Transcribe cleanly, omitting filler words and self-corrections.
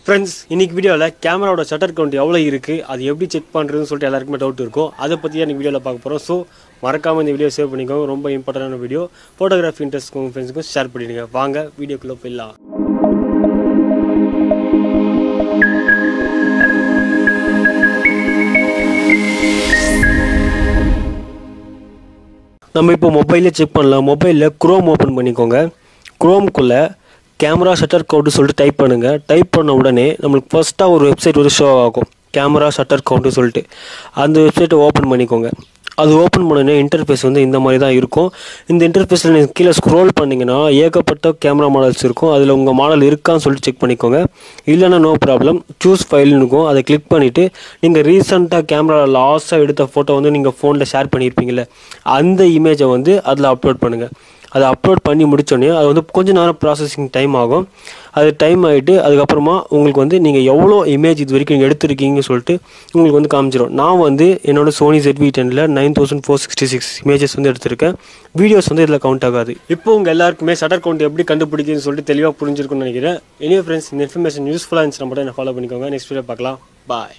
Friends, இன்னைக்கு வீடியோவில் கேமராவோட ஷட்டர் கவுண்ட் எவ்வளோ இருக்குது, அது எப்படி செக் பண்ணுறதுன்னு சொல்லிட்டு எல்லாருக்குமே டவுட் இருக்கும். அதை பற்றி எனக்கு வீடியோவில் பார்க்க போகிறோம். ஸோ மறக்காமல் இந்த வீடியோ சேவ் பண்ணிக்கோங்க. ரொம்ப இம்பார்ட்டண்டான வீடியோ. ஃபோட்டோகிராஃபி இன்ட்ரெஸ்ட் உங்கள் ஃப்ரெண்ட்ஸுக்கும் ஷேர் பண்ணிடுங்க. வாங்க வீடியோக்குள்ளே போயிடலாம். நம்ம இப்போ மொபைலே செக் பண்ணலாம். மொபைலில் குரோம் ஓப்பன் பண்ணிக்கோங்க. குரோம்குள்ளே கேமரா ஷட்டர் கவுண்ட்டு சொல்லிட்டு டைப் பண்ணுங்கள். டைப் பண்ண உடனே நம்மளுக்கு ஃபஸ்ட்டாக ஒரு வெப்சைட் வந்து ஷோ ஆகும், கேமரா ஷட்டர் கவுண்ட்டு சொல்லிட்டு. அந்த வெப்சைட்டை ஓப்பன் பண்ணிக்கோங்க. அது ஓப்பன் பண்ணோடனே இன்டர்ஃபேஸ் வந்து இந்த மாதிரி தான் இருக்கும். இந்த இன்டர்ஃபேஸில் நீங்கள் கீழே ஸ்க்ரோல் பண்ணிங்கன்னா ஏகப்பட்ட கேமரா மாடல்ஸ் இருக்கும். அதில் உங்கள் மாடல் இருக்கான்னு சொல்லிட்டு செக் பண்ணிக்கோங்க. இல்லைன்னா நோ ப்ராப்ளம், சூஸ் ஃபைல்னு இருக்கும். அதை கிளிக் பண்ணிவிட்டு நீங்கள் ரீசெண்டாக கேமரா லாஸ்ட்டாக எடுத்த ஃபோட்டோ வந்து நீங்கள் ஃபோனில் ஷேர் பண்ணியிருப்பீங்களே, அந்த இமேஜை வந்து அதில் அப்லோட் பண்ணுங்கள். அதை அப்லோட் பண்ணி முடித்தோடனே அது வந்து கொஞ்சம் நேரம் ப்ராசஸிங் டைம் ஆகும். அது டைம் ஆகிட்டு அதுக்கப்புறமா உங்களுக்கு வந்து நீங்கள் எவ்வளோ இமேஜ் இது வரைக்கும் நீங்கள் எடுத்துருக்கீங்கன்னு சொல்லிட்டு உங்களுக்கு வந்து காமிச்சிடும். நான் வந்து என்னோட சோனி ZV-10ல் 9466 இமேஜஸ் வந்து எடுத்திருக்கேன். வீடியோஸ் வந்து இதில் கவுண்ட் ஆகாது. இப்போ உங்கள் எல்லாருக்குமே ஷட்டர் கவுண்ட் எப்படி கண்டுபிடிக்குன்னு சொல்லிட்டு தெளிவாக புரிஞ்சிருக்குன்னு நினைக்கிறேன். எனிவே ஃப்ரெண்ட்ஸ், இந்த இன்ஃபர்மேஷன் யூஸ்ஃபுல்லாக இருந்துச்சுன்னா மட்டும் என்ன ஃபாலோ பண்ணிக்கோங்க. நெக்ஸ்ட் வீடியோ பார்க்கலாம். பாய்.